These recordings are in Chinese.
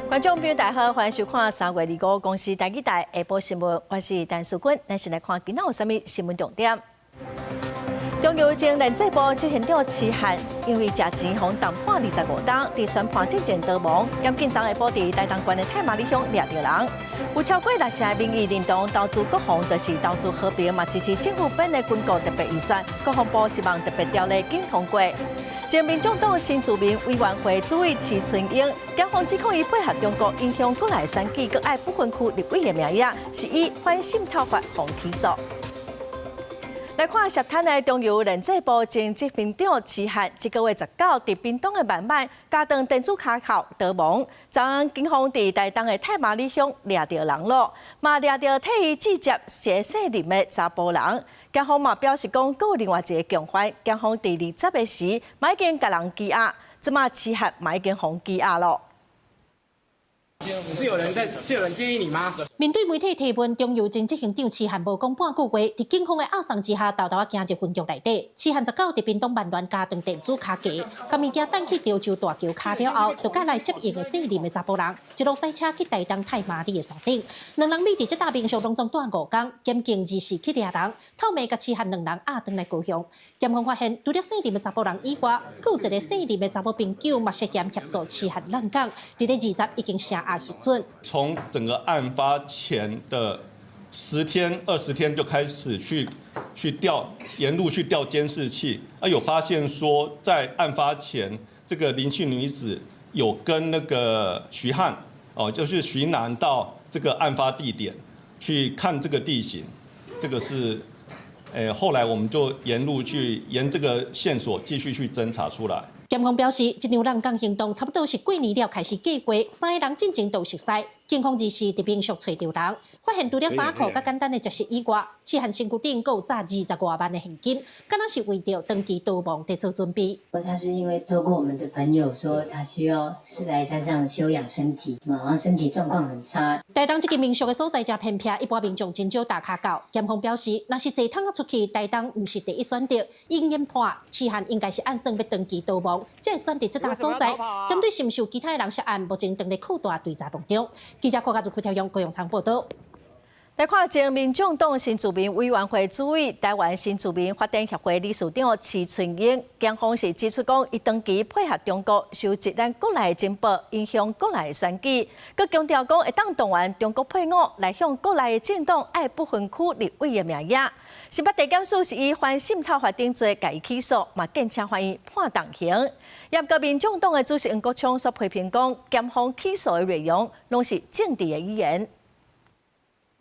观众朋友大家好，欢迎收看3月25日公司台语台下晡新闻，我是陈淑君，咱先来看今仔有啥物新闻重点。中油经人这部执行长期限，因为食钱互谈判25天，伫宣判进前逃亡，严警昨下晡伫台东县的太麻里乡抓到人，有超过60成民意认同投资国防就是投资和平，嘛支持政府本的军购特别预算，国防部希望特别条例紧通过。前民众党新住民委员会主委徐春英，检方指控伊配合中国影响国内选举，佮爱不分区立委的名额，是以反渗透法防起诉。来看涉贪的中油人这部前执行长齐汉，这个月19伫屏东的万万加长电子卡号逃亡，昨暗警方伫台东的太麻里乡抓到人咯，嘛抓到替伊直接写姓林的查甫人。检方嘛表示讲，有另外一个共犯，检方伫20的时，嘛已经甲人羁押，即马齐汉嘛已经互羁押咯。是有人建议你吗？面对媒体提问，中油前执行长齐汉无讲半句话，伫警方的押送之下，豆豆行入分局内底。齐汉19伫屏东万巒加长电子卡夹，甲物件等去潮州大桥卡了后，就赶来接应的姓林的查甫人，一路赛车去台东太麻里的山顶。两人每伫这搭民宿当中住5天，检警2时去抓人，透暝甲齐汉2人押回来高雄。检方发现，除了姓林的查甫人以外，佫有一个姓林的查甫朋友嘛涉嫌协助齐汉乱港，伫咧20已经声押核准。从整个案发前的10天、20天就开始沿路去调监视器，有发现说在案发前，这个林姓女子有跟那个徐汉就是徐南到这个案发地点去看这个地形，这个是后来我们就沿这个线索继续去侦查出来。检方表示，这场乱港行动差不多是过年了开始计划，3个人进前都熟悉。警方2时伫民宿找到人，发现除了衫裤甲简单的食食以外，齐汉身躯顶还有炸20多万的现金，敢若是为着长期逃亡在做准备。他是因为透过我们的朋友说，他需要是来山上休养身体，然后身体状况很差。台东这个民宿的所在真偏僻，一般民众真少打卡到。检方表示，若是坐趟出去，台东不是第一选择，应研判齐汉应该是按算要长期逃亡，才会选择这搭所在。针对是毋是有其他人涉案，目前正在扩大调查当中。记者郭家祖、邱阳、高永昌报道。来看前民众党新住民委员会主委、台湾新住民发展协会理事长徐春英，检方是指出讲，伊长期配合中国收集咱国内情报，影响国内选举，佮强调讲会当动员中国配偶来向国内的政党爱不分区立委的名额。新北地检署是以反渗透法定罪甲伊起诉，嘛建请法院判重刑。也个民众党的主席黄国昌所批评讲，检方起诉的内容拢是政治的语言。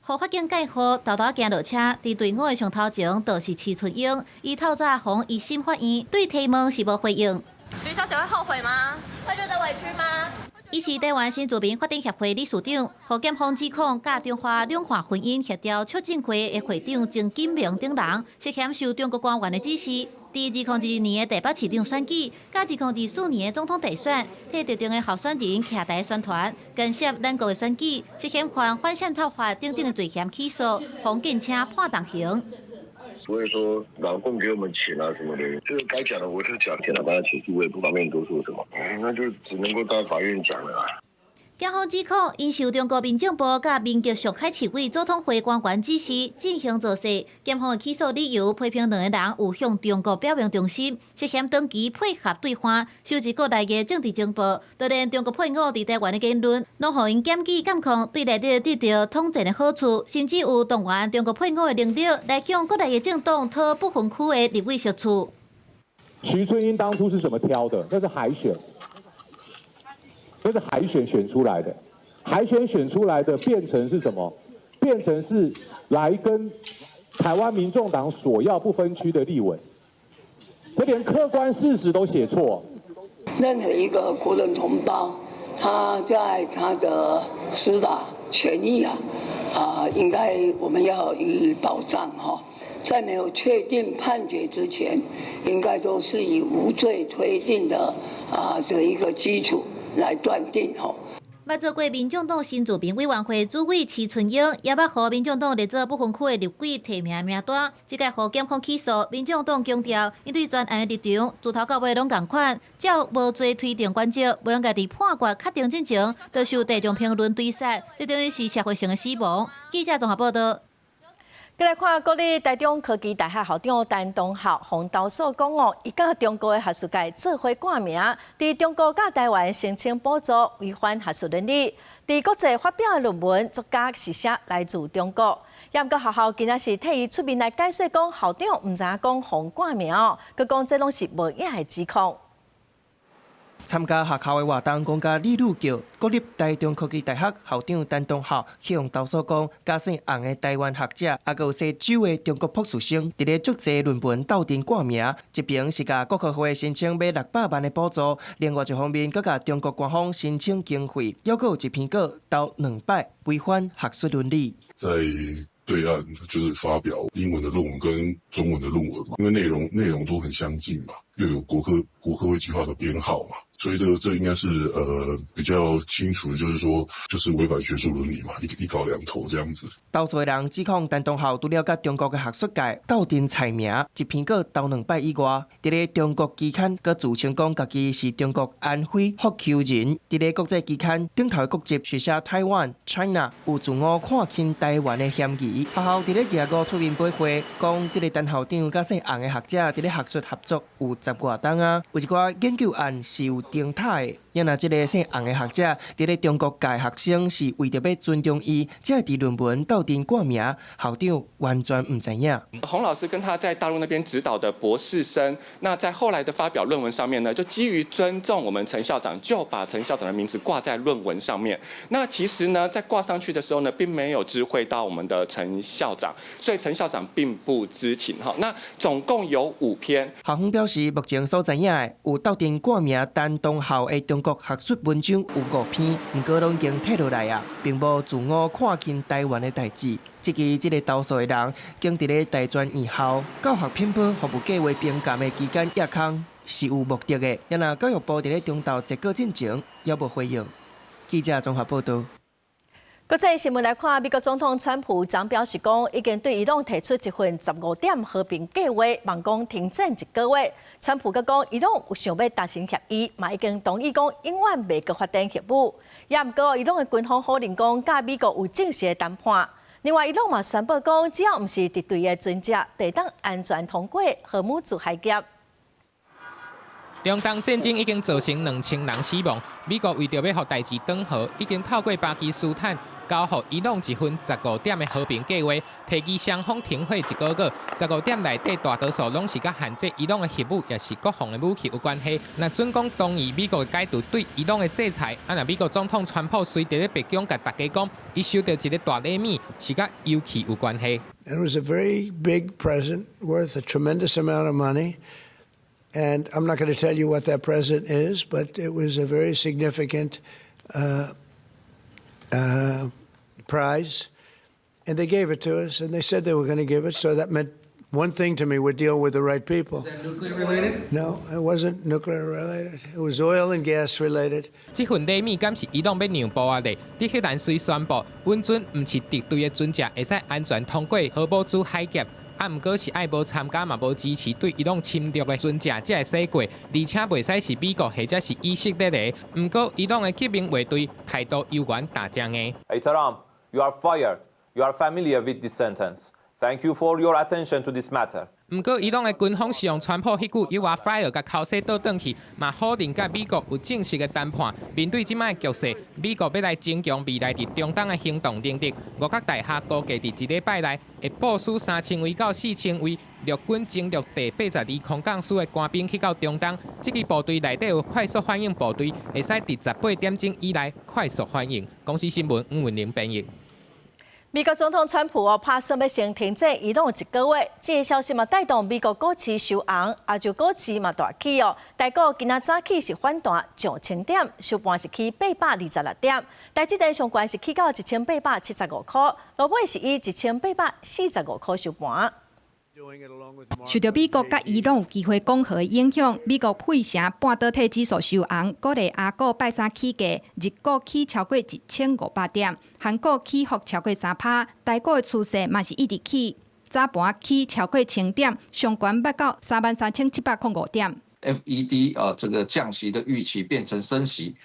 互法警介护，豆豆行落车，伫队伍的上头前就是徐春英。伊透早向一审法院对提问是无回应。徐小姐会后悔吗？会觉得委屈吗？伊是台湾新住民发展协会理事长，互检方指控甲中华两化婚姻协调促进会的会长郑金明等人涉嫌受中国官员的指示。伫2021年的台北市长选举，甲2024年的总统大选，替特定的候选人徛台宣传，干涉咱国的选举，涉嫌犯反渗透法等等的罪嫌起诉，方建请判重刑。不会说老公给我们钱啊什么的，就是该讲的我就讲，检察官起诉我也不方便多说什么，那就只能够到法院讲了啦。检方指控，因受中国民政部甲民局上海市委总统会官员指示进行做事。检方的起诉理由批评两个人有向中国表明忠心，涉嫌长期配合对方收集国内的政治情报，就连中国配偶伫台湾的言论，拢互因检举监控，对内底得到统战的好处，甚至有动员中国配偶的能力来向国内的政党讨不分区的立委席处。徐春英当初是怎么挑的？那是海选。这是海选选出来的，海选选出来的变成是什么？变成是来跟台湾民众党索要不分区的立委，他连客观事实都写错。任何一个国人同胞，他在他的司法权益应该我们要予以保障哈。在没有确定判决之前，应该都是以无罪推定的这一个基础来断定吼。捌做过民众党新住民委员会主委徐春英，也捌和民众党列做不分区的立委提名名单。这届互检方起诉，民众党强调，因对专案的立场自头到尾拢同款，只要无做推动关照，无用家己判决确定进前，就受大众评论追杀，这等于是社会性的死亡。记者综合报道。再来看国立台中科技大学校长陈东浩，洪投诉讲哦，伊甲中国的学术界做伙挂名，伫中国甲台湾申请补助，违反学术伦理。伫国际发表的论文，作家是写来自中国。也毋过学校今仔是替伊出面来解释，讲校长毋知影讲洪挂名哦，佮讲这拢是无影的指控。参加学校的活动，讲甲李鲁桥国立台中科技大学校长陈东浩向投诉讲，假姓红的台湾学者，也有姓周的中国博士生，伫咧足侪论文斗阵挂名，一边是甲国科会申请买600万的补助，另外一方面，佮甲中国官方申请经费，又有一篇稿斗2摆，违反学术伦理。在对岸就是发表英文的论文跟中文的论文嘛，因为内容都很相近嘛，又有国科会计划的编号嘛，所以这应该是比较清楚的，就是说就是违反学术伦理嘛，一稿两投这样子。投诉的人指控陈东浩除了甲中国的学术界斗阵猜名，一篇稿斗2摆以外，伫咧中国期刊佮自称讲家己是中国安徽福州人，伫咧国际期刊顶头的国籍是写台湾 China， 有自我看轻台湾的嫌疑。学校伫咧2月出面驳回，讲这个陈校长甲姓洪的学者伫咧学术合作有10外档啊，有一寡研究案是有登塔的。也若这个姓洪的学者伫咧中国教学生是为着要尊重伊，才伫论文斗阵挂名，校长完全唔知影。洪老师跟他在大陆那边指导的博士生，那在后来的发表论文上面呢，就基于尊重我们陈校长，就把陈校长的名字挂在论文上面。那其实呢，在挂上去的时候呢，并没有知会到我们的陈校长，所以陈校长并不知情哈。那总共有5篇。校方表示，目前所知影的有斗阵挂名陈东浩的中国学术文章有5篇，不过拢已经退落来啊，并无自我看轻台湾的代志。这个投诉的人，经伫咧大专院校教学品牌服务计划评鉴的期间亚康是有目的的。也若教育部伫咧中道结果进前，也无回应。记者综合报道。国际新闻来看，美国总统川普昨表示讲，已经对伊朗提出一份15点和平计划，望讲停战1个月。川普佮讲，伊朗有想要达成协议，嘛已经同意讲永远袂佮发展核武。也毋过，伊朗的军方否认讲，甲美国有正式的谈判。另外，伊朗嘛宣布讲，只要毋是敌对的船只，就当安全通过荷姆兹海峡。中东战争已经造成2000人死亡，美国为着要让代志转好，已经透过巴基斯坦交予伊朗一份15点的和平计划，提议双方停火1个月。15点内底大多数拢是甲限制伊朗的核武，也是国防的武器有关系。那准讲同意美国的解除对伊朗的制裁，那美国总统川普随伫咧白宫甲大家讲，伊收到一个大礼物，是甲油气有关系。It was a very big present worth a tremendous amount of money. And I'm not going to tell you what that present is, but it was a very significant prize. And they gave it to us, and they said they were going to give it, so that meant one thing to me, we're dealing with the right people. Is that nuclear related? No, it wasn't nuclear related. It was oil and gas related. 这份礼物敢是伊朗要让步啊咧？伊迄兰虽宣布，阮船毋是敌对的船只，会使安全通过荷姆兹海峡。毋过是爱无参加嘛无支持对伊朗侵略的船只才会驶过，而且袂使是美国或者是以色列的。毋过伊朗的革命卫队态度悠然大正的。Ihtaram, you are fired. You are familiar with this sentence. Thank you for your attention to this matter. 毋过伊朗的军方是用川普迄句 "You are fired" 甲口水倒转去，嘛否认甲美国有正式的谈判。面对即摆局势，美国要来增强未来伫中东的行动能力。五角大厦估计伫1礼拜内会部署3000位到4000位陆军征略第82空降师的官兵去到中东。这支部队内底有快速反应部队，会使伫18点钟以内快速反应。公司新闻吴文玲编译。美国总统川普拍算要先停战伊朗1个月，这个消息嘛带动美国股市收红，亚洲股市嘛大起哦。台股今仔早起是反弹上1000点，收盘是起826点，台积电上悬是起到1875块，落尾是以1845块收盘。受到美国甲伊朗有机会讲和的影响，美国费城半导体指数收红，鼓励亚股拜三起价，日股起超过1500点，韩股起伏超过3%，台股的趋势嘛是一直起，早盘起超过1000点，上悬达到33705点。FED 这个降息的预期变成升息，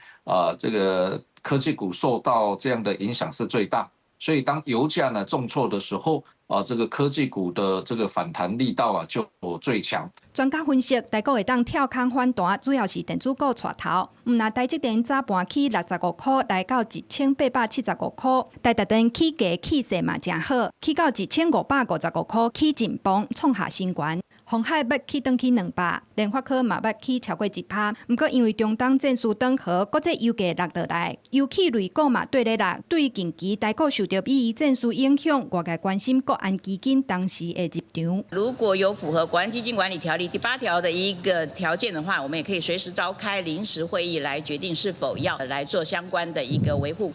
这个科技股受到这样的影响是最大，所以当油价呢重挫的时候。这个科技股的这个反弹力道就最强。专家分析，台股会当跳空反弹，主要是电子股带头。那台积电早盘起65块，来到1875块。台积电起价气势嘛真好，起到1555块，起进磅创下新高。鸿海要起登去200，联发科嘛要起超过1%。不过因为中东战事等和，国际油价落落来，油气类股嘛对咧落。对近期台股受到美伊战事影响，外界关心国安基金当时的入场。如果有符合国安基金管理条例第8条的一个条件的话，我们也可以随时召开临时会议来决定是否要来做相关的一个维护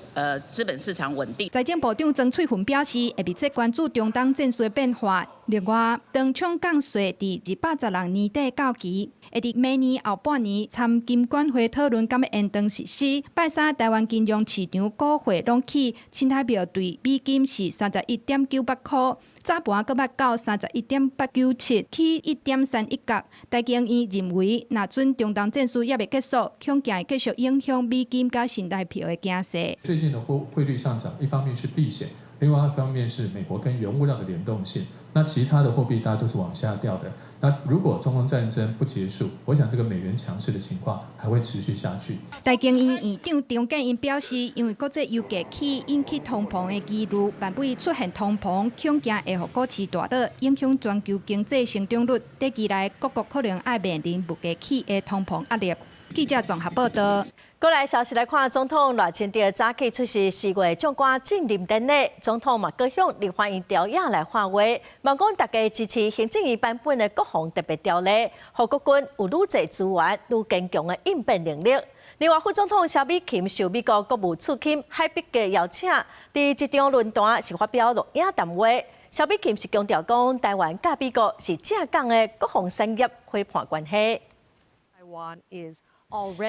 资本市场稳定。财政部长曾翠云表示，会密切关注中东战事的变化。另外，当冲降税伫216年底到期，会伫明年后半年参金管会讨论敢要延长实施。拜三台湾金融市场股汇拢起，新台币对美金是31.98块。早盘搁捌到31.897，起1.31角。台经院认为，若准中东战事也未结束，恐惊会继续影响美金甲新台币的走势。最近的汇率上涨，一方面是避险，另外一方面是美国跟原物料的联动性。那其他的货币大家都是往下掉的。那如果中东战争不结束，我想这个美元强势的情况还会持续下去。台经院院长张建英表示，因为国际油价起引起通膨的几率，万不出现通膨，恐惊会互股市大倒，影响全球经济成长率。短期内，各国可能要面临物价起的通膨压力。记者综合报道。过来消息来看，总统赖清德早起出席4月将官进任典礼，总统嘛各向立法院调研来发话，望讲大家支持行政院版本的国防特别条例，让国军有愈侪资源、愈坚强的应变能力。另外，副总统萧美琴受美国国务次卿海比格邀请，伫一场论坛是发表录影谈话。萧美琴是强调讲，台湾甲美国是正港的国防产业伙伴关系。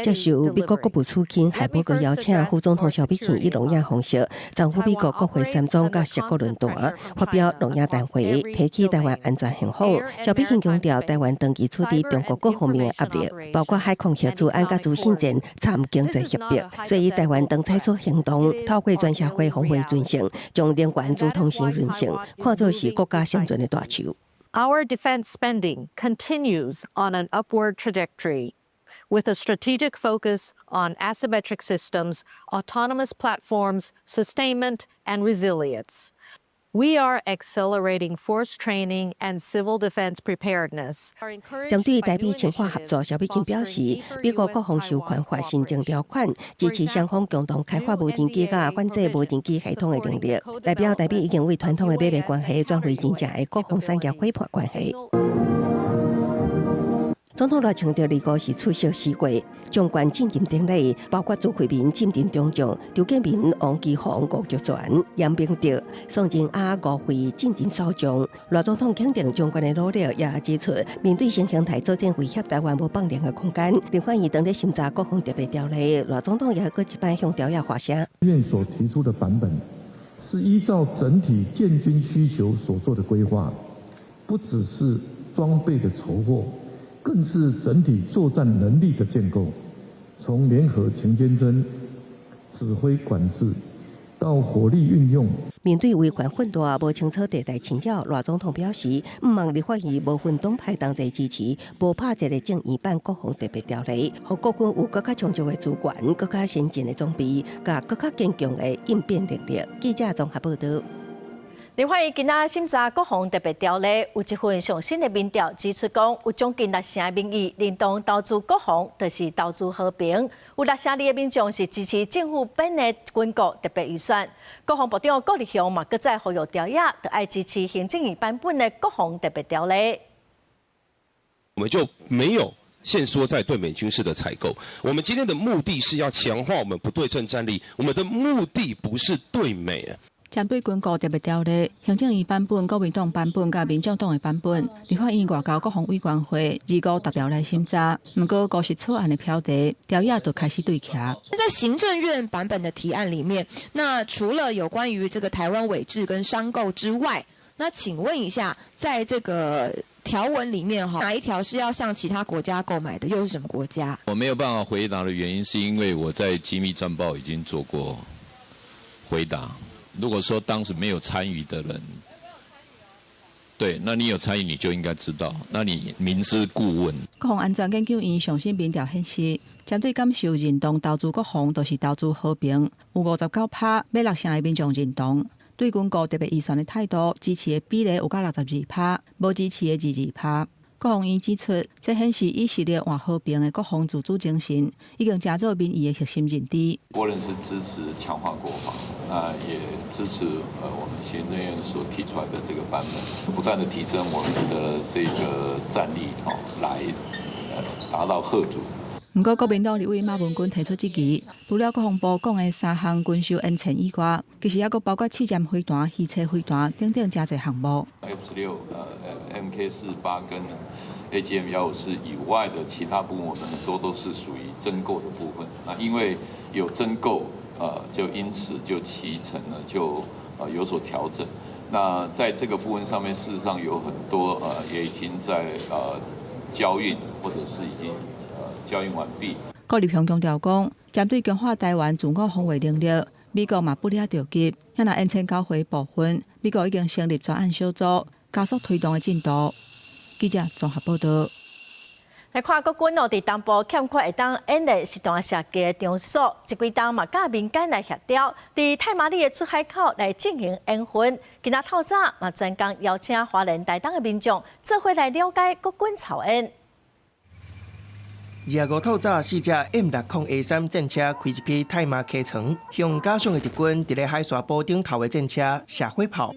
接受美国国务次卿海伯格邀请，副总统萧美琴以录影方式参与美国国会山庄甲7国论坛，发表录影谈话，提起台湾安全现况。萧美琴强调，台湾长期处伫中国各方面的压力，包括海空协助安甲资讯战、参经济协力，所以台湾当采取行动，透过全社会防卫准绳，将能源自通信韧性看作是国家生存的大树。Our defense spending continues on an upward trajectory, with a strategic focus on asymmetric systems, autonomous platforms, sustainment, and resilience. We are accelerating force training and civil defense preparedness. 针对台美强化合作，萧美琴表示，美国国防授权法新增条款支持双方共同开发无人机甲管制无人机系统的能力，代表台美已经为传统的买卖关系转为真正的国防产业伙伴关系。总统赖清德25日出席4月将官进任典礼，包括朱惠民、进任中将、刘建民、王基宏、吴菊泉、杨明德、宋振雅、吴惠进任首相。赖总统肯定将官的努力，也指出面对新形态作战威胁台湾无放量的空间。另外，当咧审查国防特别条例，赖总统也搁一摆向朝野发声。院所提出的版本是依照整体建军需求所做的规划，不只是装备的筹获。更是整体作战能力的建构，从联合情监侦、指挥管制到火力运用。面对维权混乱无清楚地带侵扰，赖总统表示，毋望立法院无分党派同齐支持，无拍一个正义版国防特别条例，让国军有更加充足的资源、更加先进的装备、甲更加坚强的应变能力。记者综合报道。立法院今仔审查国防特别条例，有一份上新的民调指出，讲有将近6成民意认同投资国防就是投资和平，有6成2的民众是支持政府编的军国特别预算。国防部长郭立雄嘛，搁再呼吁朝野，就爱支持行政院版本的国防特别条例。我们就没有限缩在对美军事的采购。我们今天的目的是要强化我们不对称战力，我们的目的不是对美。针对军购特别条例，行政院版本、国民党版本甲民众党的版本，立法院外交国防委员会25逐条来审查。不过，公示草案的标题，条页就开始对徛。在行政院版本的提案里面，那除了有关于这个台湾伪制跟商购之外，那请问一下，在这个条文里面哪一条是要向其他国家购买的？又是什么国家？我没有办法回答的原因，是因为我在机密战报已经做过回答。如果说当时没有参与的人，对，那你有参与你就应该知道，那你明知故问。国防安全研究院上新民调显示，针对感受认同投资国防，都是投资和平，有59%，要6成的民众认同。对军购特别预算的态度，支持的比例有到62%，无支持的22%。国防院指出，这显示以色列换和平的国防自主精神，已经加入民意的核心认知。国人是支持强化国防，那也支持我们行政院所提出来的这个版本，不断的提升我们的这个战力，来达到嚇阻。不过，国民党立委马文君提出质疑，除了国防部讲的3项军售引擎以外，其实还佫包括气舰飞弹、汽车飞弹等等真侪项目。F16、MK48跟AGM-154以外的其他部分，我们都是属于增购的部分。那因为有增购，就因此就其成了就有所调整。那在这个部分上面，事实上有很多也已经在交运，或者是已经交运完毕。郭立雄强调讲，针对强化台湾自我防卫能力，美国嘛不了着急，也那引擎交回部分，美国已经成立专案小组，加速推动的进度。记者综合报道。来看国军在东部欠缺会当演练实弹射击的场所，一几档嘛甲民间来协调，伫太麻里的出海口来进行演训。今仔透早嘛专工邀请华人台东的民众做伙来了解国军操演。25透早，4架 M60A3 战车开一批太麻客床，向加上的敌军伫咧海沙堡顶头的战车射火炮。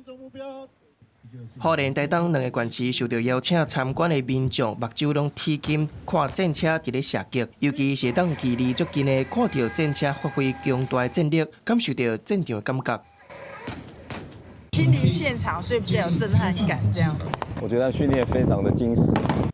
花莲台东2个县市受到邀请参观的民众，目睭拢铁金，看战车伫咧射击，尤其是当距离足近的看到战车发挥强大的战力，感受到战场的感觉。亲临现场，所以比较有震撼感，这样。我觉得训练非常的精实。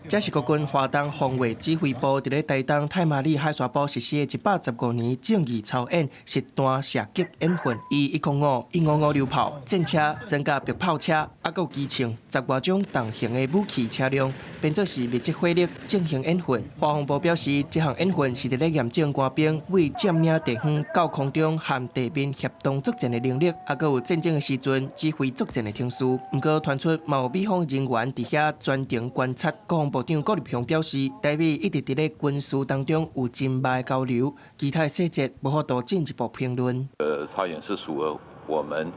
这是国军华东防卫指挥部伫咧台东太麻里海沙堡实施的115年正义操演实弹射击演训，以105、155榴炮、战车、增加迫炮车，还有机枪10多种重型的武器车辆，变作是密集火力进行演训。华防部表示，这项演训是伫咧验证官兵为占领地方、到空中和地面协同作战的能力，还有战争的时阵指挥作战的听词。不过传出某美方人员伫遐专程观察。国防部长郭立雄表示，台美一直伫咧军事当中有真密的交流，其他细节无法度进一步评论。操演是属我们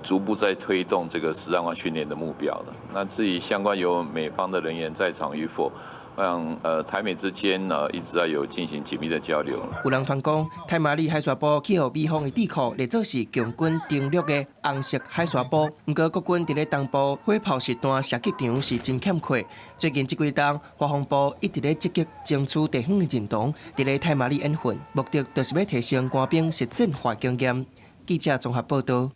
逐步在推动这个实战化训练的目标的。那至于相关有美方的人员在场与否，我想台美之间一直在有进行紧密的交流。有人传讲，太麻里海沙堡去互美方的智库列作是强军登陆的红色海沙堡。不过国军伫咧东部火炮实弹射击场是真欠缺。最近这几天，华防部一直咧积极争取地方的认同，伫咧太麻里演训，目的就是要提升官兵实战化经验。记者综合报道。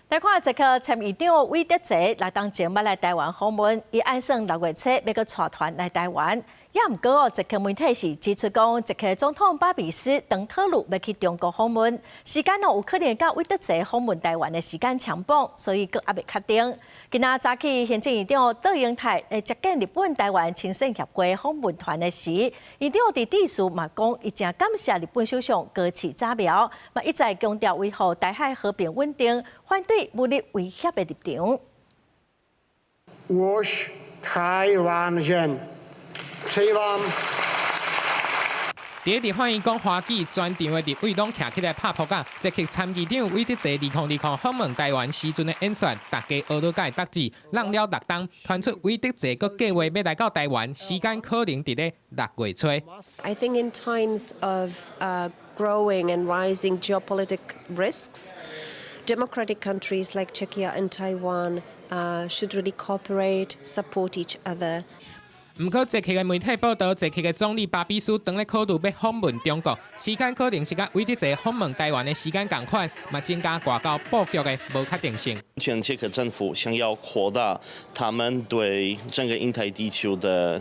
来看这个参议长韦德泽来当前捌来台湾访问，伊按算6月初要去带团来台湾。也毋过这个媒体是指出讲，这个总统巴比斯当考虑要去中国访问，时间有可能甲韦德泽访问台湾的时间相绑，所以佫还未确定。今仔早起，行政院长杜英泰来接见日本台湾亲善协会访问团的时，院长伫致辞嘛讲，伊真感谢日本首相高市早苗，嘛一再强调维护台海和平稳定，反对武力威胁的立场。Wash Taiwan again. 第一日反映讲，花旗全场的立委拢徛起来拍扑架，即刻参议长韦德泽2020访问台湾时阵的演说，大家学到解答字，让了6档，传出韦德泽佮计划要来到台湾，时间可能伫咧6月初。I think in times of growing and rising geopolitical risks, democratic countries like Czechia and Taiwan should really cooperate, support each other. 不过，捷克的媒体报道，捷克的总理巴比斯当咧考虑要访问中国，时间可能是甲韦德泽访问台湾的时间同款，嘛增加外交布局的无确定性。目前捷克政府想要扩大他们对整个印太地区的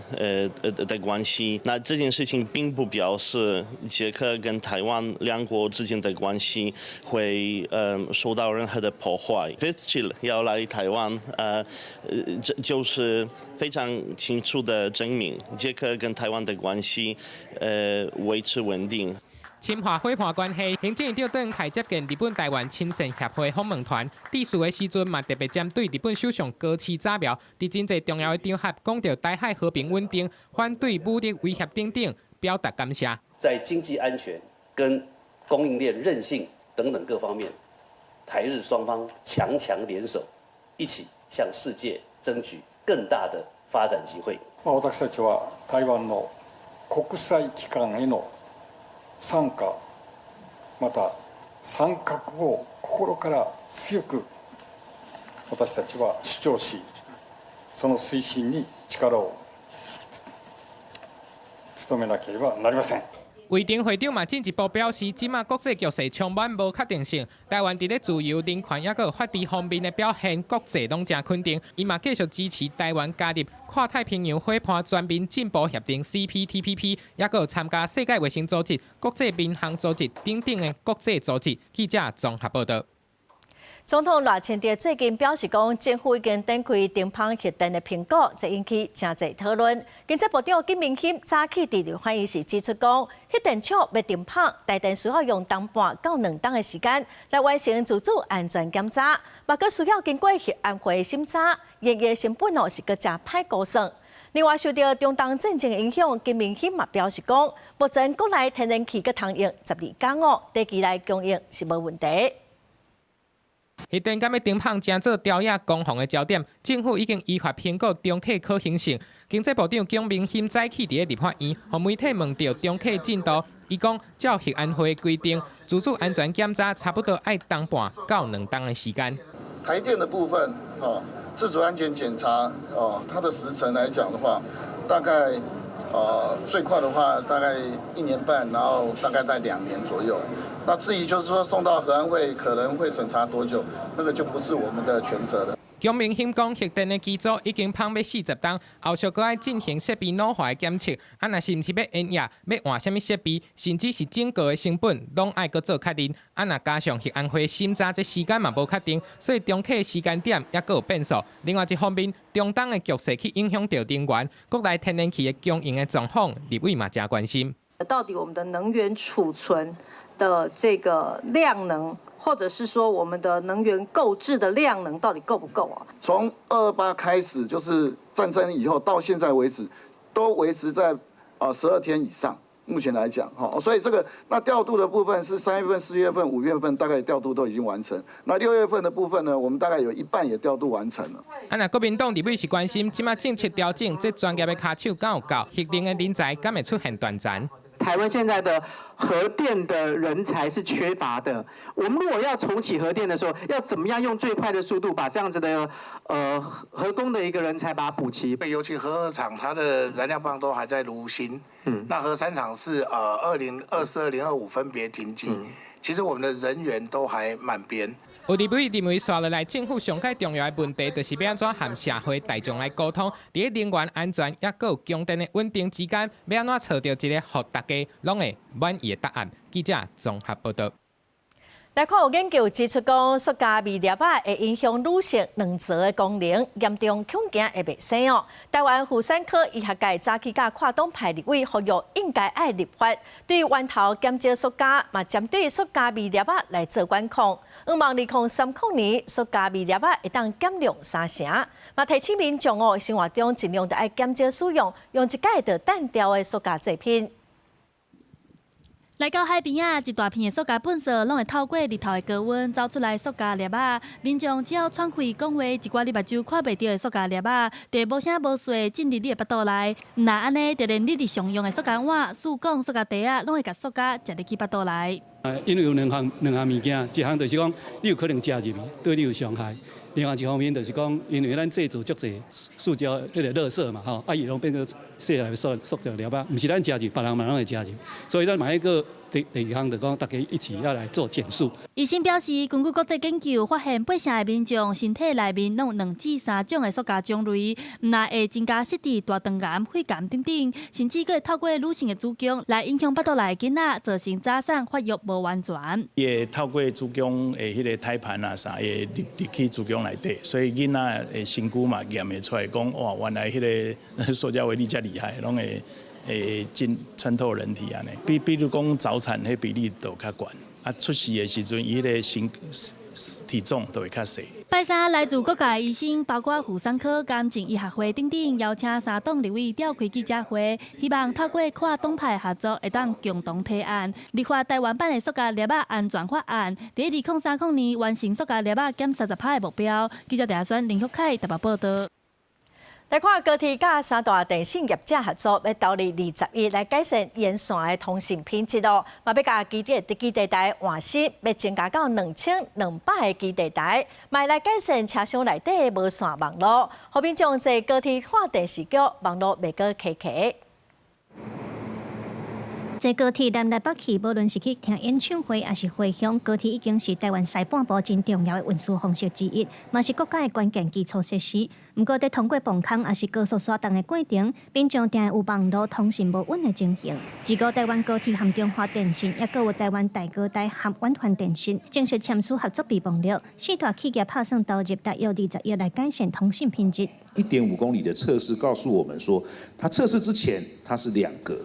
关系，那这件事情并不表示捷克跟台湾两国之间的关系会受到任何的破坏。Vizchil 要来台湾，这就是非常清楚的证明捷克跟台湾的关系维持稳定。深化伙伴关系，行政院长邓凯接见日本台湾亲善协会访问团，致辞的时阵嘛特别针对日本首相高市早苗伫真侪重要的场合讲到台海和平稳定、反对武力威胁等等，表达感谢。在经济安全跟供应链韧性等等各方面，台日双方强联手，一起向世界争取更大的发展机会。私たちは台湾の国際機関への参加、また参画を心から強く私たちは主張し、その推進に力を努めなければなりません。卫生会长嘛进一步表示，即马国际局势充满无确定性，台湾伫咧自由、人权也个法治方面的表现，国际拢正肯定。伊嘛继续支持台湾加入跨太平洋伙伴全面进步协定 （CPTPP）， 也个参加世界卫生组织、国际民航组织等等的国际组织。记者综合报道。总统赖清德最近表示讲，政府已经展开丁芳核电的评估，这引起真侪讨论。经济部长金明谦早起伫立法院时指出讲，核电厂要丁芳，大概需要用1半到2档的时间来完成自主安全检查，嘛佫需要经过核安会审查，研议成本是佫真歹估算。另外，受到中东战争的影响，金明谦嘛表示讲，目前国内天然气佫通用12港澳，短期内供应是无问题。核电敢要丁芳正做朝野攻防的焦点，政府已经依法评估中客可行性。经济部长姜明谦早起伫咧立法院，和媒体问到中客进度，伊讲照核安会规定，自主安全检查差不多要1半到2档的时间。台电的部分，自主安全检查，它的时程来讲的话，大概最快的话大概1年半，然后大概在2年左右。那至于就是说送到核安会可能会审查多久，那个就不是我们的全责了。姜明谦讲，核电的机组已经放要40档，后续还要进行设备老化的检测，若是毋是要延夜，要换什么设备，甚至是整个的成本，拢爱搁做确认。若加上核安会审查，这时间嘛无确定，所以中客时间点也搁有变数。另外一方面，中东的局势去影响到能源，国内天然气的供应的状况，立委嘛真关心。到底我们的能源储存的这个量能，或者是说我们的能源购置的量能到底够不够啊？从228开始，就是战争以后到现在为止，都维持在12天以上。目前来讲，所以这个那调度的部分是3月份、4月份、5月份大概调度都已经完成。那6月份的部分呢，我们大概有一半也调度完成了。那国民党立委是关心，即马政策调整，这专业的卡手敢有够，核能的人才敢会出现断层？台湾现在的核电的人才是缺乏的。我们如果要重启核电的时候，要怎么样用最快的速度把这样子的核工的一个人才把它补齐？尤其核2厂它的燃料棒都还在炉心，那核3厂是2024、2025分别停机。其实我们的人员都还满编。有立委认为，刷落来政府上界重要的问题，就是要安怎和社会大众来沟通，伫能源安全也佮有供电的稳定之间，要安怎找到一个互大家拢会满意的答案。记者综合报道。来看有研究指出讲，塑胶微粒会影响女性卵巢的功能，严重恐惊会袂生哦。台湾妇产科医学界早起甲跨党派立委呼吁，应该爱立法，对源头减少塑胶，嘛针对塑胶微粒来做管控。希望2030年，塑胶微粒会当减量3成。嘛提醒民众哦，生活中尽量就爱减少使用一届就单调的塑胶制品。来到海边啊，一大片的塑胶粪扫拢会透过日头的高温走出来塑胶粒仔。民众只要喘气讲话，一寡你目睭看袂到的塑胶粒仔，就无声无碎进入你的腹肚内。那安尼，就连你日常用的塑胶碗、塑管、塑胶袋啊，拢会甲塑胶食入去腹肚内。因为有两项物件，一项就是讲你有可能食入去，对你有伤害。另外一方面就是讲，因为咱制造足侪塑胶迄个垃圾嘛，吼，啊伊拢变成细来塑胶粒啊，唔是咱加入，别人嘛拢会加入，所以咱买一个第二项就讲大家一起要来做减塑。医生表示，根据国际研究，发现8成的民众身体内面拢有2至3种的塑胶种类，唔但会增加湿地、大肠癌、肺癌等等，甚至会透过女性的子宫来影响腹肚内的囡仔，造成早产发育无完全。也透过子宫的迄个胎盘啊啥，会入去子宫内底，所以囡仔的身躯嘛验会出来讲，哇，原来迄个塑胶微粒遮厉害，拢会穿透人体安尼。比如讲早产迄比例就较悬，啊出世的时阵，伊迄个体重就会较细。拜三来自各界的医生，包括妇产科、癌症医学会等等，邀请3党立委召开记者会，希望透过跨党派合作，会当共同提案，立法台湾版的塑胶粒仔安全法案，在2030年完成塑胶粒仔减30%的目标。记者陈选林旭凯台北报道。来看高铁甲3大电信业者合作，要投入20亿来改善沿线的通讯品质哦。嘛要甲基地台换新，要增加到2200个基地台，嘛来改善车厢内底无线网络，后面将在高铁看电视剧网络袂过卡卡。在高铁南来北去，无论是去听演唱会，还是回乡，高铁已经是台湾西半部真重要的运输方式之一，嘛是国家的关键基础设施。不过，在通过崩坑还是高速刷动的过程，民众定有网络通讯无稳的情形。自古台湾高铁和中华电信，也有台湾大哥大和远环电信正式签署合作备忘录，4大企业打算投入大约20亿来改善通讯品质。1.5公里的测试告诉我们说，它测试之前它是2格。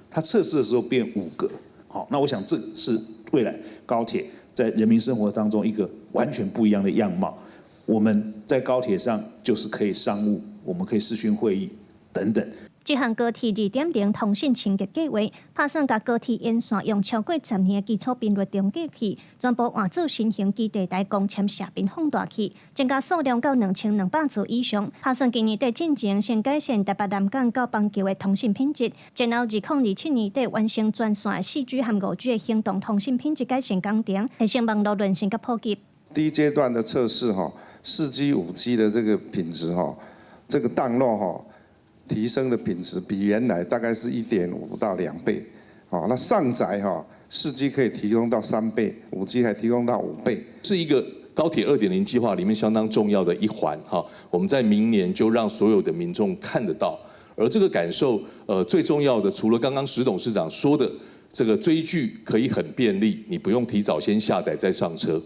它测试的时候变5格，好，那我想这是未来高铁在人民生活当中一个完全不一样的样貌。我们在高铁上就是可以商务，我们可以视讯会议等等。这项高铁2.0通讯清洁计划，打算把高铁沿线用超过10年的基础频率中继器，全部换做新型基地台光纤射频放大器，增加数量到2200组以上。打算今年底进前先改善台北南港到邦桥的通讯品质，然后2027年底完成全线 4G 和5G 的行动通讯品质改善工程，提升网络韧性和普及。第一阶段的测试4G、5G 的这个品质这个download提升的品质比原来大概是1.5到2倍，那上载4G 可以提供到3倍，5G 还提供到5倍，是一个高铁2.0计划里面相当重要的一环我们在明年就让所有的民众看得到，而这个感受最重要的，除了刚刚石董事长说的这个追剧可以很便利，你不用提早先下载再上车。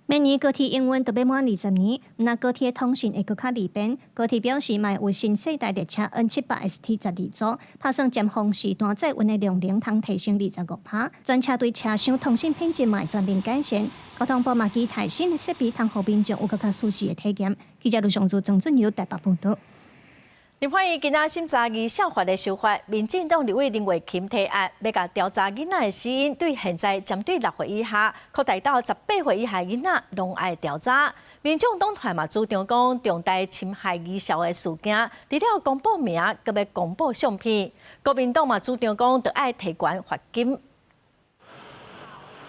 明年高铁营运就要满20年，那高铁的通讯会更加利便。高铁表示，卖有新世代列车 N700ST12 组，打算将风时段载运的容量通提升25%，专车对车厢通讯品质嘛全面改善。交通部嘛期待新的设备，通互民众有更加舒适的体验。记者卢尚珠、郑俊尧台北报道。立法院今仔审查二小法的修法，民进党立委林慧琴提案，要甲调查囡仔的死因，对现在针对6岁以下，扩大到18岁以下囡仔，拢爱调查。民众党团嘛主张讲，重大侵害儿少的事件，除了公布名，阁要公布相片。国民党嘛主张讲，着爱提悬罚金。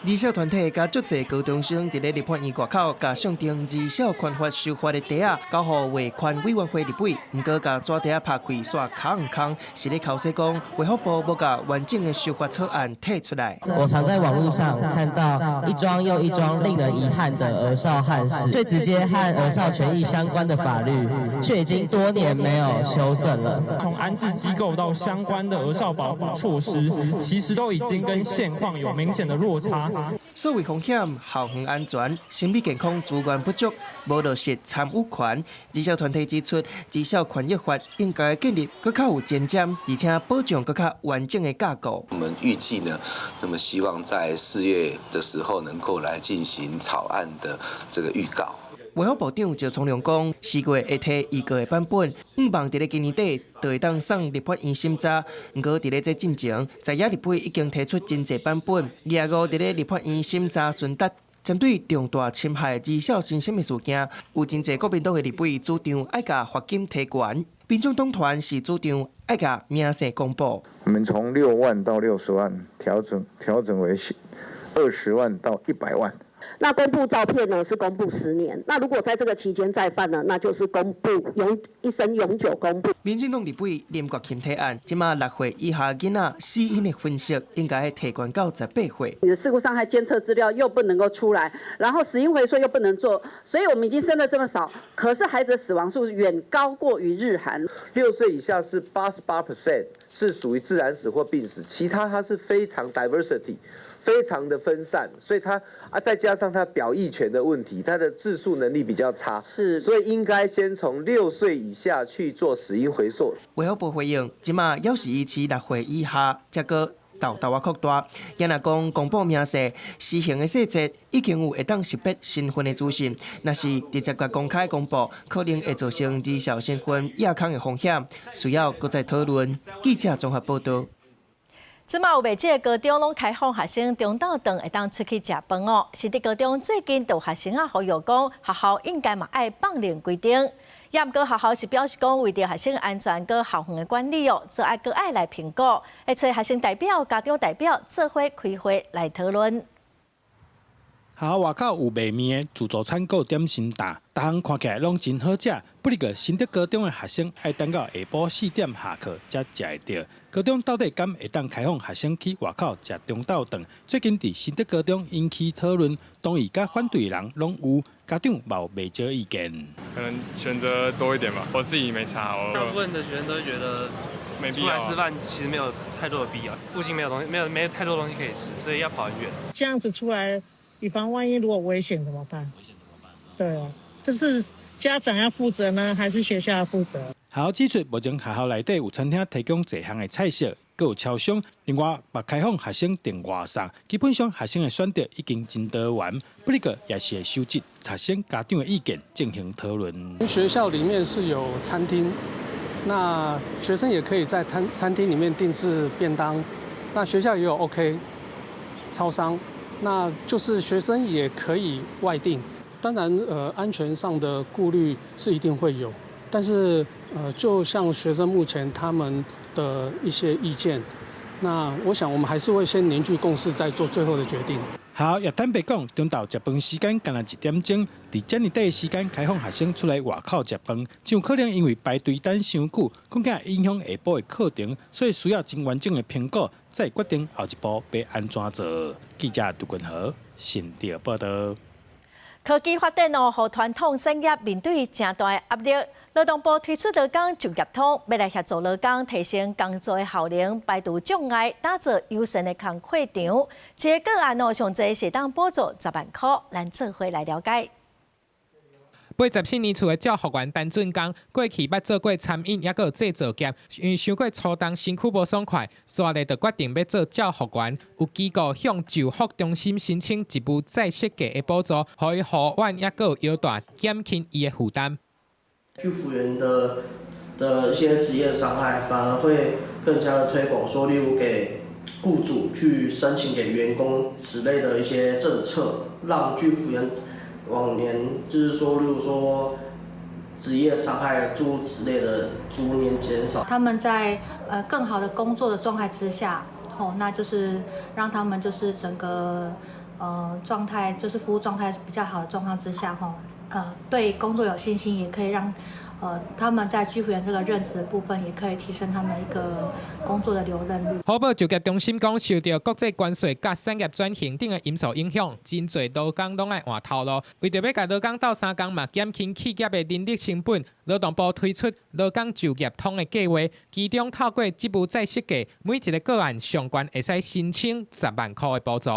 儿少团体甲足侪高中生伫咧立法院外口，甲上订儿少宽法修法的地啊，交予卫宽委员会立委，毋过甲纸地啊拍开刷空空，是咧口说讲卫福部无甲完整的修法草案摕出来。我常在网络上看到一桩又一桩令人遗憾的儿少憾事，最直接和儿少权益相关的法律，却已经多年没有修正了。从安置机构到相关的儿少保护措施，其实都已经跟现况有明显的落差。所谓风险、校园安全、心理健康资源不足、无落实参与权，儿少团体指出，儿少权益法应该建立更较有前瞻，而且保障更较完整的架构。我们预计呢，那么希望在4月的时候能够来进行草案的这个预告。卫福部长赵崇良讲，4月会提预告的版本，望伫咧今年底就会当送立法院审查。不过伫咧这进前，在野立委已经提出真侪版本，2月伫咧立法院审查顺达。针对重大侵害儿少身心的事件，有真侪国民党的立委主张爱甲罚金提悬，民众党团是主张爱甲名声公布。我们从6万到60万调整为20万到100万。那公布照片呢是公布10年，那如果在这个期间再犯呢，那就是公布一生永久公布。民进党立委林国钦提案，即马6岁以下囡仔死因的分析应该提悬到18岁。你的事故伤害监测资料又不能够出来，然后死因回溯又不能做，所以我们已经生了这么少，可是孩子的死亡数远高过于日韩。6岁以下是88%，是属于自然死或病死，其他它是非常 diversity。非常的分散，所以他再加上他表意权的问题，他的自述能力比较差，所以应该先从6岁以下去做死因回溯。卫福部回应，即马要是以6岁以下，则个豆啊扩大，也若讲公布名细、施行的细节，已经有会当识别身份的资讯，若是直接甲公开公布，可能会造成知晓身份亚康的风险，需要搁再讨论。记者综合报道。即马有袂少高中拢开放学生中昼顿会当出去食饭哦。是伫高中最近有学生呼吁讲，学校应该嘛爱放零规定。也毋过学校是表示讲，为着学生安全佮校园的管理哦，则爱来评估，会找学生代表、家长代表做伙开会来讨论。学校外口有卖面的自助餐购点心档，逐项看起来拢真好食。不过新竹高中的学生爱等到下晡4点下课才食会到。高中到底敢会当开放学生去外口食中昼顿？最近伫新竹高中引起讨论，同意甲反对人拢有，家长冇未少意见。可能选择多一点吧，我自己没差。大部分的学生都会觉得，出来吃饭其实没有太多的必要，附近没有太多东西可以吃，所以要跑很远。这样子出来，以防万一如果危险怎么办？对啊，这是家长要负责呢，还是学校要负责？学校指出，目前学校内底有餐厅提供侪项的菜色，佮有超商。另外，也开放学生订外送，基本上学生的选择已经真多元。不过，也是会收集学生家长的意见进行讨论。学校里面是有餐厅，那学生也可以在餐厅里面订制便当。那学校也有 OK 超商，那就是学生也可以外订。当然，安全上的顾虑是一定会有。但是，就像学生目前他们的一些意见，那我想我们还是会先凝聚共识，再做最后的决定。学校也坦白讲，中昼食饭时间干那1点钟，伫遮尔短的时间开放学生出来外口食饭，就有可能因为排队等伤久，恐惊影响下晡的课程，所以需要真完整的评估，再决定后一步要安怎做。记者杜君豪，新竹报道。科技发展哦，互传统产业面对真大的压力。劳动部推出劳工就业通，要来协助劳工提升工作的效能，排除障碍，打造优胜的工课场。这个个案哦，上侪是当补助10万块，咱做伙来了解。 84年厝的教学员陈俊刚，过去捌做过餐饮，也阁有制造业，因为想过初当身躯无爽快，所以就决定要做教学员。有机构向就服中心申请一部再设计的补助，可以护院也阁有腰带，减轻伊的负担。居服员的一些职业伤害，反而会更加的推广，说例如给雇主去申请给员工之类的一些政策，让居服员。 往年就是说，例如说职业伤害诸如此类的逐年减少。他们在更好的工作的状态之下，那就是让他们就是整个状态，就是服务状态比较好的状况之下，对工作有信心，也可以让他们在居服员这个任职的部分，也可以提升他们一个工作的留任率。好报就业中心讲，受到国际关税甲产业转型等的因素影响，真侪劳工拢爱换头路。为着要甲劳工斗3工嘛，减轻企业的人力成本，劳动部推出劳工就业通的计划，其中透过这部再设计，每一个个案上悬会使申请10万块的补助。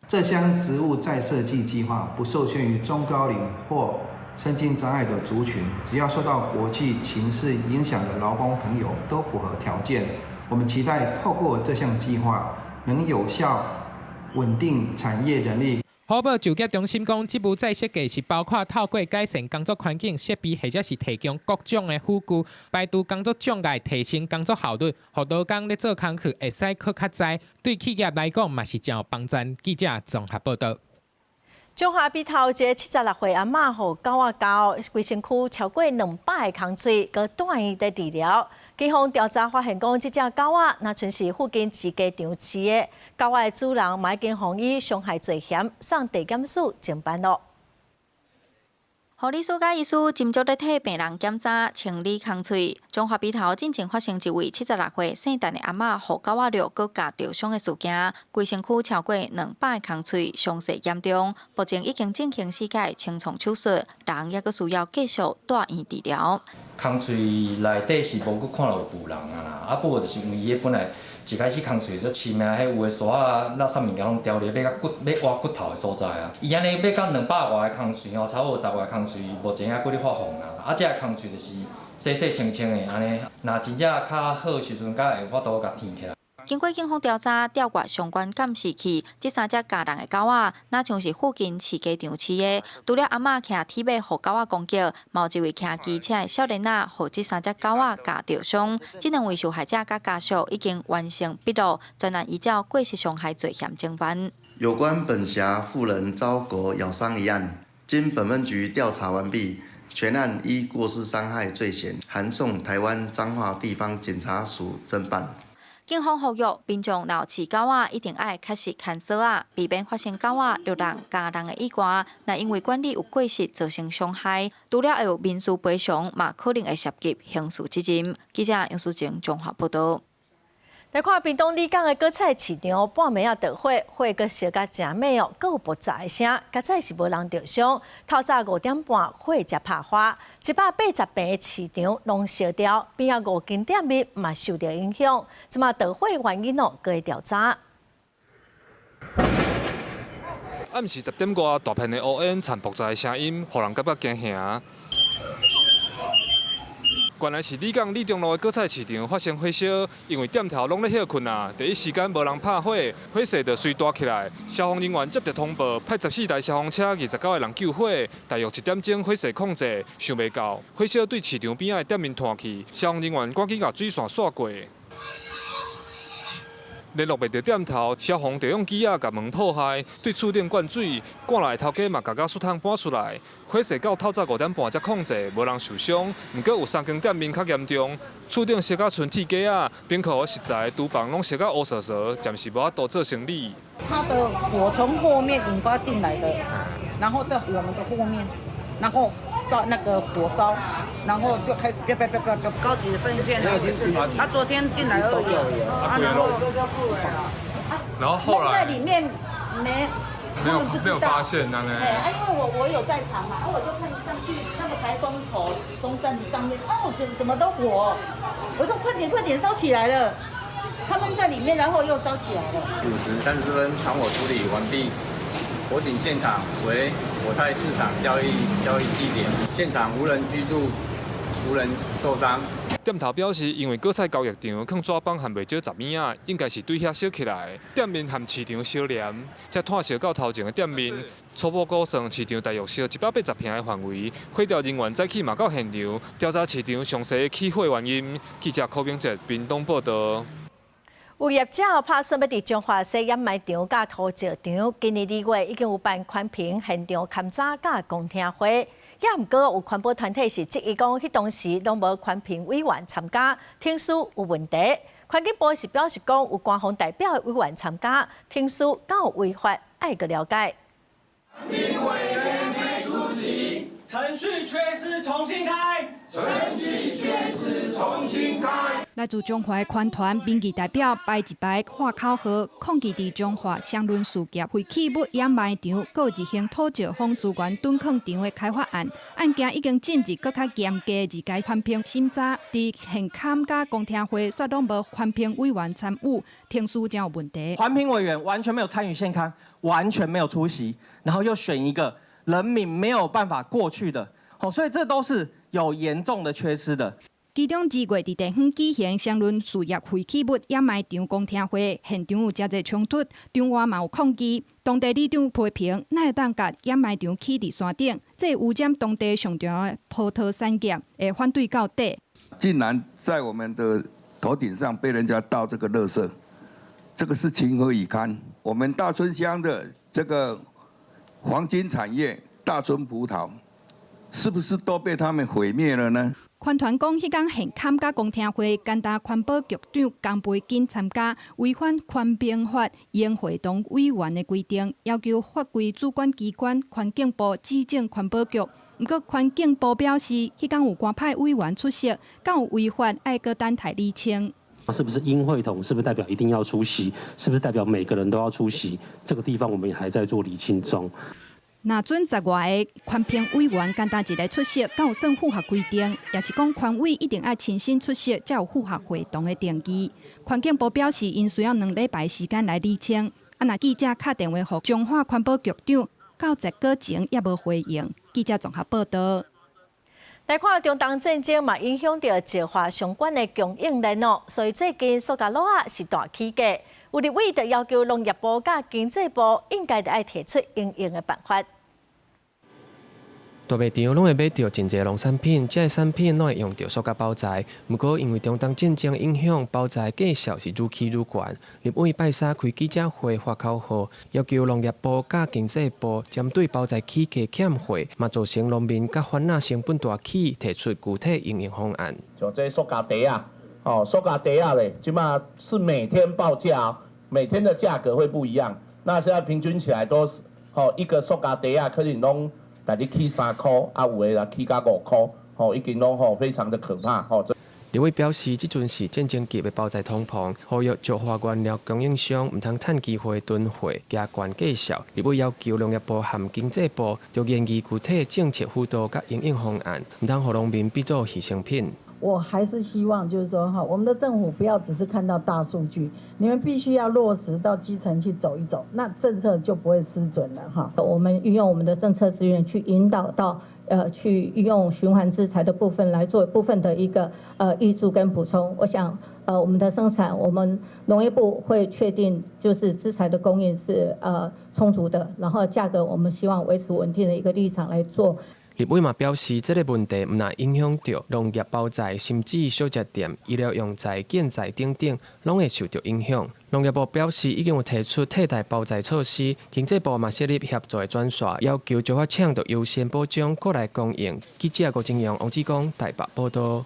这项职务再设计计划不受限于中高龄或 身心障碍的族群，只要受到国际情势影响的劳工朋友都符合条件。我们期待透过这项计划，能有效稳定产业人力。好报就业中心讲，这部再设计是包括透过改善工作环境、设备，或者是提供各种的辅具，排除工作障碍，提升工作效率，让劳工咧做工去会使去较早。对企业来讲，嘛是真有帮助。记者综合报道。 中华鼻头一个76岁阿嬷，互狗仔咬，规身躯超过200个空水，佮断医在治疗。警方调查发现，讲这只狗仔那全是附近饲鸡场饲的，狗仔的主人嘛已经防以伤害罪嫌送地检署侦办咯。护理师甲医师斟酌咧替病人检查清理空喙。中华鼻头进前发生一位76岁姓陈的阿嬷，互狗仔肉割咬着伤的事件，规身躯超过200个空喙，伤势严重。目前已经进行4界清创手术，人也阁需要继续住院治疗。空喙内底是无阁看到有腐人啊啦，啊不过就是因为伊本来一开始空喙就深啊，迄有诶沙啊、垃圾物件拢掉咧，要挖骨头诶所在啊。伊安尼要到200外个空喙吼，差不多10外空喙，目前还搁咧发红啊。啊，这空喙就是洗洗清清诶安尼，若真正较好时阵，才会法度甲填起来。经过警方调查，调阅相关监视器，这3只家人的狗仔，那像是附近饲鸡场饲的。除了阿嬷骑铁马互狗仔攻击，某一位骑机车的少年仔，互这3只狗仔咬着伤。这2位受害者甲家属已经完成笔录，专案依照过失伤害罪嫌侦办。有关本辖妇人遭狗咬伤一案，经本分局调查完毕，全案依过失伤害罪嫌，函送台湾彰化地方检察署侦办。警方呼吁民众若饲狗仔，一定爱确实看锁啊，避免发生狗仔落人家人的意外。若因为管理有过失造成伤害，除了会有民事赔偿，嘛可能会涉及刑事责任。记者杨淑静综合报道。来看屏东里港的果菜市场，半暝啊着火，火阁烧甲真猛哦，阁有爆炸的声，加彩是无人着伤。透早5点半，火才拍花，180平的市场拢烧掉，边啊5间店面嘛受到影响。即马着火原因哦，搁会调查。暗时10点外，大片的乌烟、惨爆炸的声音，互人感觉惊吓。原来是里港里中路的果菜市场发生火烧，因为店头拢咧休困啊，第一时间无人拍火，火势就随大起来。消防人员接到通报，派14台消防车、29个人救火，大约1点钟火势控制，想袂到火烧对市场边仔的店面传去，消防人员赶紧把水线刷过。联络袂到店头，消防就用机仔甲门破坏，对厝顶灌水，赶来的头家嘛甲家水桶搬出来。火势到透早5点半才控制，无人受伤。不过有3间店面较严重，厝顶烧甲剩铁架啊，边口实在厨房拢烧甲乌烧烧，暂时无法度做生意。它的火从后面引发进来的，然后在我们的后面，然后烧那个火烧，然后就开始飙，高级的生鱼片。他昨天进来而已，然后后来在里面没有发现呢？因为我有在场嘛，我就看上去那个排风口风扇上面，怎么都火，我说快点烧起来了，他们在里面，然后又烧起来了。5时30分传火处理完毕，火警现场为果菜市场交易地点，现场无人居住，无人受伤。店头表示，因为果菜交易场放纸板含袂少杂物仔，应该是对遐烧起来。店面含市场烧连，才炭烧到头前的店面。初步估算，市场大约烧180平的范围。火调人员早起嘛到现场调查市场详细的起火原因。记者柯明哲屏东报道。有业者拍算要伫中华西掩埋场甲土石场，今年2月已经有办宽屏现场勘查甲公听会。也毋过有环保团体是质疑讲，迄当时拢无环评委员参加，听书有问题。环境部是表示讲，有官方代表的委员参加，听书敢有违法，爱个了解。委员没出席，程序缺失，重新开。来自中华的款团民意代表排一排画口号，抗议伫中华相论事业废弃物掩埋场，各一项土石风资源蹲坑场的开发案，案件已经进入更较严格的2阶环评审查。伫现勘甲公听会，却拢无环评委员参与，听书将有问题。环评委员完全没有参与现勘，完全没有出席，然后又选一个人民没有办法过去的，所以这都是有严重的缺失的。其中2月伫地方举行相论事业废弃物掩埋场公听会，现场有真侪冲突，场外嘛有抗议。当地里长批评，哪会当甲掩埋场起伫山顶，这污染当地上重要的葡萄产业，会反对到底。竟然在我们的头顶上被人家倒这个垃圾，这个是情何以堪？我们大村乡的这个黄金产业大村葡萄，是不是都被他们毁灭了呢？宽团讲，迄天现参加公听会，简单环保局长江培金参加，违反环评法应会同委员的规定，要求法规主管机关环境部指正环保局。不过环境部表示，迄天有官派委员出席，敢有违法，爱搁等待厘清。是不是应会同？是不是代表一定要出席？是不是代表每个人都要出席？这个地方我们也还在做厘清中。那准10外个环评委员简单一个出席，敢有算符合规定？也是讲环委一定要亲身出席，才有符合会同的定义。环境部表示，因需要2礼拜时间来厘清。那记者打电话给彰化环保局长，到10个前也无回应。记者综合报道。来看中东战争嘛，影响到石化相关的供应链哦，所以最近塑胶袋是大起价。有立委就要求农业部甲经济部应该要提出因应的办法。大卖场拢会买到真侪农产品，这些产品拢会用到塑胶包材。不过因为中东战争影响，包材价格是愈起愈悬。立委拜三开记者会发口号，要求农业部甲经济部针对包材起价欠货，嘛造成农民甲番仔成本大起，提出具体应用方案。像这塑胶袋啊，塑胶袋啊嘞，起码是每天报价，每天的价格会不一样。那现在平均起来都是，一个塑胶袋啊，可能拢。大概起3块，有的啦起到5块，已经拢非常的可怕。立委表示，这阵是战争级的包材通膨，呼吁石化原料供应商唔通趁机会囤货，加悬价销。立委要求农业部和经济部就研究具体政策辅导甲应用方案，唔通让农民变做牺牲品。我还是希望就是说我们的政府不要只是看到大数据，你们必须要落实到基层去走一走，那政策就不会失准了我们运用我们的政策资源去引导到去运用循环制裁的部分来做部分的一个挹注跟补充。我想我们的生产，我们农业部会确定就是资材的供应是充足的，然后价格我们希望维持稳定的一个立场来做。立委嘛表示，这个问题唔但影响到农业包材，甚至小食店、医疗用材、建材等等，拢会受到影响。农业部表示，已经有提出替代包材措施，经济部嘛设立协助的专线，要求石化厂要优先保障国内供应。记者郭正阳、王志刚台北报道。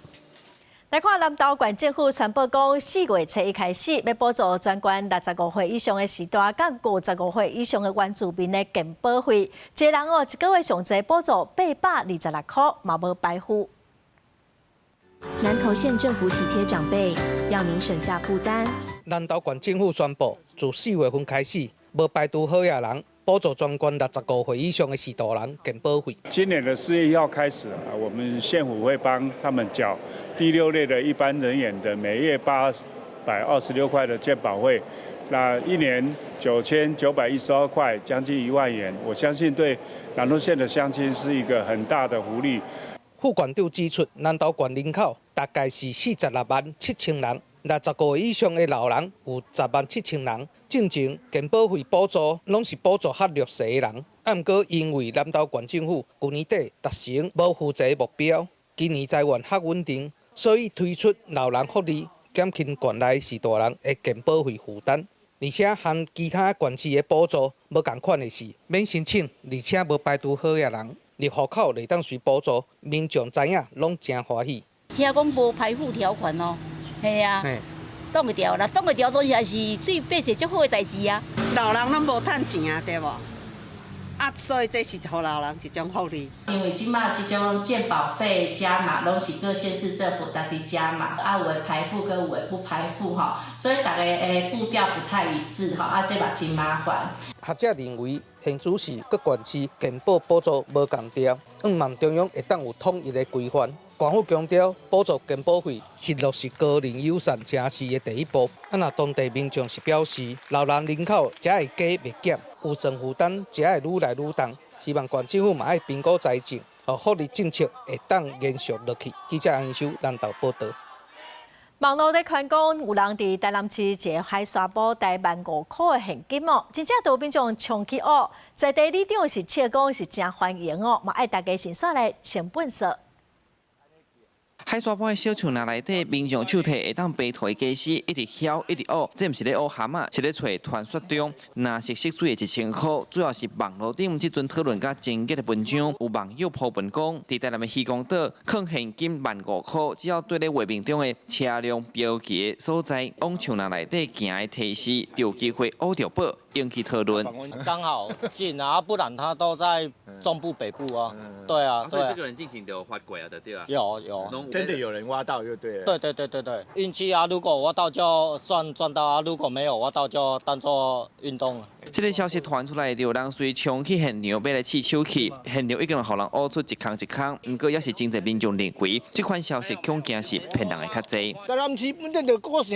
来看南投县政府宣布讲，4月初1开始要补助全县65岁以上的时代，甲55岁以上的原住民的健保费，一人1个月上侪补助826块，嘛无白付。南投县政府体贴长辈，让您省下负担。南投县政府宣布，自4月份开始，无排除好野人。补助全县65岁以上的时代人健保费。今年的4月1号开始我们县府会帮他们缴第6类的一般人员的每月826块的健保费，那1年9912块，将近1万元。我相信对南投县的乡亲是一个很大的福利。副县长指出，南投县人口大概是46万7千人。65岁以上的老人有10万7千人，进前健保费补助拢是补助较弱势的人。不过因为南投县政府去年底达成无负债目标，今年财源较稳定，所以推出老人福利，减轻县内时代人的健保费负担。而且和其他县市的补助无同款的是，免申请，而且无排除好野人入户口来当随补助，民众知影拢真欢喜。听讲无排付条款哦。系啊，挡会掉啦，挡会掉，当然是对百姓足好的代志啊。老人拢无趁钱啊，对无？所以这是互老人一种福利。因为即马即种健保费加码，拢是各县市政府家己加码，有的排付跟有的不排付所以大家的步调不太一致这嘛真麻烦。学者认为，现主是各县市健保补助无共调，望中央会当有统一的规范。县府强调，补助健保费是落实高龄友善城市的第一步。那当地民众是表示，老人人口才会加袂减，有算负担才会愈来愈重。希望县政府嘛爱评估财政，和福利政策会当延续落去。记者杨秀南投报道。网络在传讲，有人伫台南市一个海沙堡带15000块的现金真正有民众冲去在地里长是笑讲是真欢迎嘛爱大家先刷来成本色。海沙湾的小树林内底，民众手提会当白头的假丝，一直敲一直学，这毋是咧学蛤蟆，是咧找传说中若是涉水的1000块，主要是网络顶即阵讨论甲争议的文章，有网友铺文讲，伫台南的渔光岛放现金15000块，只要对咧画面中的车辆标记的所在，往树林内底行的提示，就有机会学到宝。引起讨论。刚好近啊，不然他都在中部北部啊。对啊，所以这个人进行的发掘啊，对啊。有，真的有人挖到就对了。对，运气啊，如果挖到就赚到啊，如果没有挖到就当做运动了。这个消息传出来，就有人随冲去现场要来试手气，现场已经互人挖出一空一空，不过也是真侪民众认为，这款消息恐惊是骗人的较济。台南市本地就高城，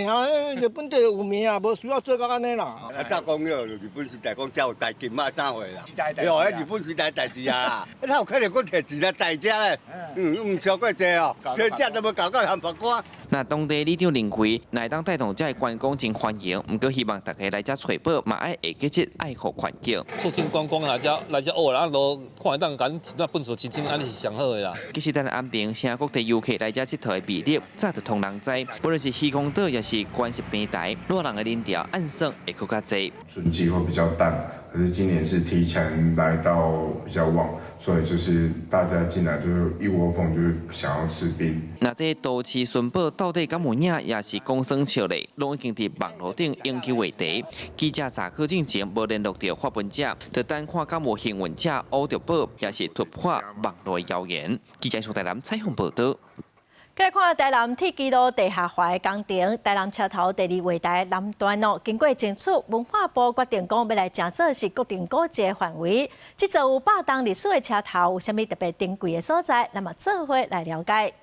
日本地有名啊，无需要做到安尼啦。早讲了，日本时代讲才有代金嘛，啥货啦？有迄日本时代代志啊，哪有可能讲摕钱来代价咧？唔超过济哦，这价都无搞到含曝光。那当地里长认为，乃当带动这些观光真欢迎，不过希望大家来这找宝，嘛爱下季节爱护环境。促进观光来这学啦，啊，路看当赶那本所市景，安尼是上好的啦。其实咱安平成国地游客来这佚佗的魅力，早就通人知，不论是渔光岛也是关系平台，路人的人潮暗算会更加多。春季会比较淡，可是今年是提前来到比较旺，所以就是大家进来就是一窝蜂就是想要吃冰。那这都市寻宝到底敢有影，也是公生笑嘞，拢已经伫网络顶引起话题。记者查考进前无联络到发文者，就单看敢有幸运者学到宝，也是突破网络谣言。记者从台南采访报道。再来看台南铁基路地下化的工程，台南车头第2月台南段经过争取，文化部决定讲要来正做是固定古迹的范围。这座有100栋历史的车头，有啥物特别珍贵的所在？那么做伙来了解。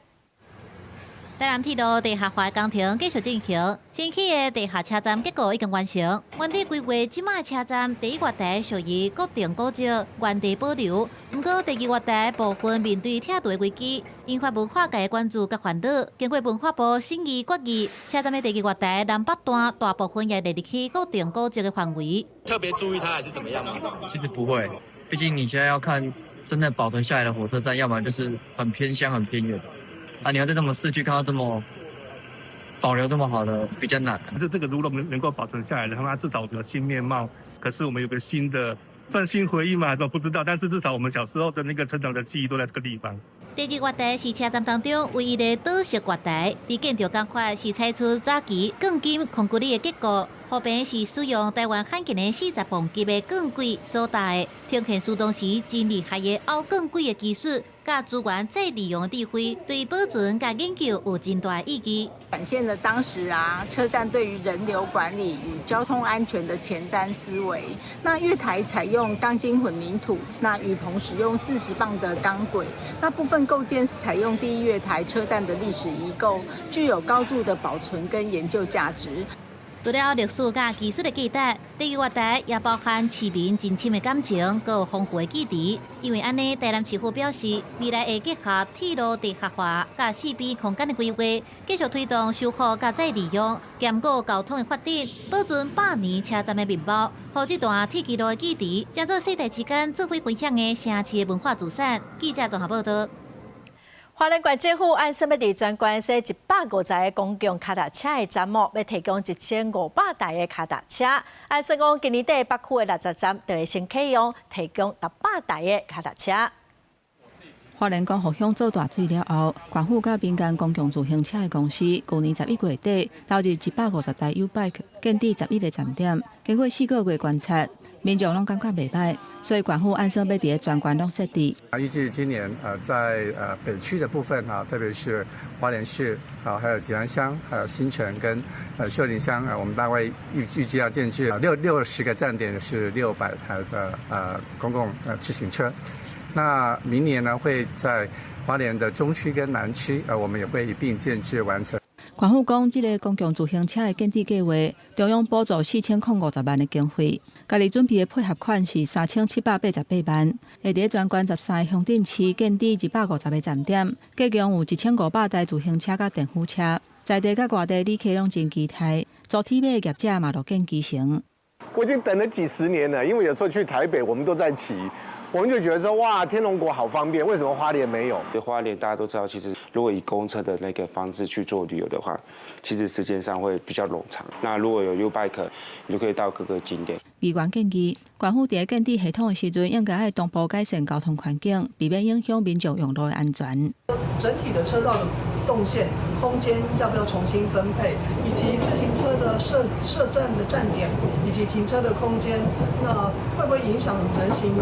台南铁路地下化工程继续进行，新起的地下车站结构已经完成。原地规划即卖车站第1月台属于固定古迹，原地保留。不过第2月台部分面对拆除的危机，引发文化界的关注甲烦恼。经过文化部审议决议，车站的第2月台南北段大部分也列入去固定古迹的范围。特别注意它还是怎么样吗？其实不会，毕竟你现在要看真的保存下来的火车站，要么就是很偏乡、很偏远。你要在这么市区看到这么保留这么好的，比较难。可是这个如果能够保存下来的话，至少有个新面貌。可是我们有个新的，算新回忆嘛？不知道。但是至少我们小时候的那个成长的记忆都在这个地方。第2月台是车站当中唯一的岛式月台，伫建筑工法是采取早期钢筋控骨力的结构，后边是使用台湾罕见的40磅级的钢轨所带的，呈现苏当时真厉害的凹钢轨的技术。甲资源再利用的智慧，对保存甲研究有真大意义。展现了当时车站对于人流管理与交通安全的前瞻思维。那月台采用钢筋混凝土，那雨棚使用40磅的钢轨。那部分构件是采用第1月台车站的历史遗构，具有高度的保存跟研究价值。除了历史甲技术的记载，第2月台也包含市民真深的感情，佮丰富的记忆。因为安尼，台南市府表示，未来会结合铁路地下化甲四边空间的规划，继续推动修复甲再利用，兼顾交通的发展，保存100年车站的面貌，让这段铁基路的记忆，将做世代之间做伙分享的城市的文化资产。记者综合报道。花莲县政府按什么地专关设150个公共脚踏车的站幕，要提供1500台的脚踏车。按说讲，今年底北区的60站就会先启用，提供600台的脚踏车。花莲县互乡做大水了后，县府甲民间公共自行车的公司，去年11月底投入150台 U-Bike 建伫11个站点，经过4个月观察，民众拢感觉袂歹。所以，县府按说要伫全县拢设置。预计今年在北区的部分特别是花莲市还有吉安乡、还有新城跟秀林乡我们大概预计要建置60个站点，是600台的公共自行车。那明年呢，会在花莲的中区跟南区我们也会一并建置完成。县府讲，这个公共自行车的建置计划，中央补助4050万的经费，家己准备的配合款是3788万，会伫全县13个乡镇市建置150个站点，计共有1500台自行车甲电扶车，在地甲外地旅客拢真期待，做铁马的业者嘛，路见其成。我已经等了几十年了，因为有时候去台北，我们都在骑，我们就觉得说，哇，天龙国好方便，为什么花莲没有？花莲大家都知道，其实如果以公车的那个方式去做旅游的话，其实时间上会比较冗长。那如果有 U-Bike， 你就可以到各个景点。委员建议，县府在建置系统的时阵，应该要同步改善交通环境，避免影响民众用路的安全。整体的车道的动线空间要不要重新分配，以及自行车的设站的站点，以及停车的空间，那会不会影响人行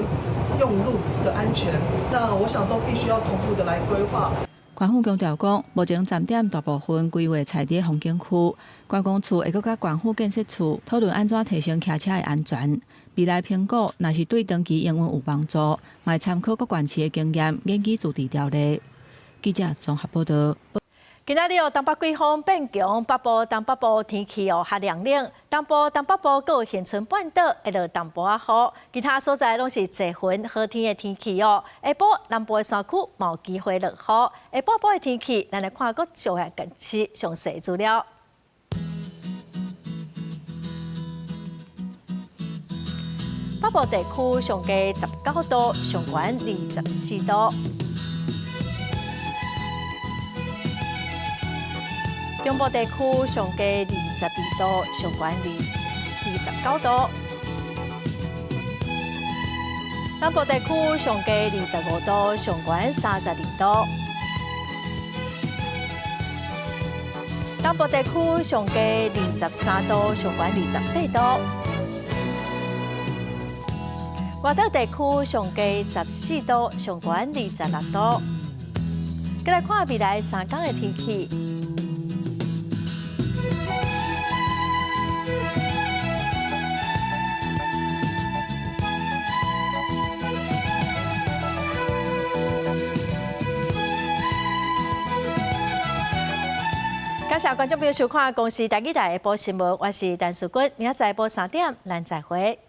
用路的安全？那我想都必须要同步的来规划。县府强调讲，目前站点大部分规划采伫风景区，观光处会阁甲县府建设处讨论安怎提升骑车的安全。未来评估若是对长期营运有帮助，嘛会参考各县市的经验，研究自治条例。记者综合报道。今仔日东北季风变强，北部、东北部天气较凉冷，东部、东北部各有恒春半岛会落淡薄仔雨，其他所在拢是侪云好天的天气哦。下晡南部的山区嘛有机会落雨，下晡晡的天气，咱来看个上下近期详细资料。北部地区上低19度，上悬24度。中部地区上低22度，上悬29度；南部地区上低25度，上悬32度；东部地区上低23度，上悬28度；外岛地区上低14度，上悬26度。再来看未来3天的天气。感谢观众朋友收看《公视台语台下晡新闻》，我是陈淑君，明仔载下晡3点，咱再会。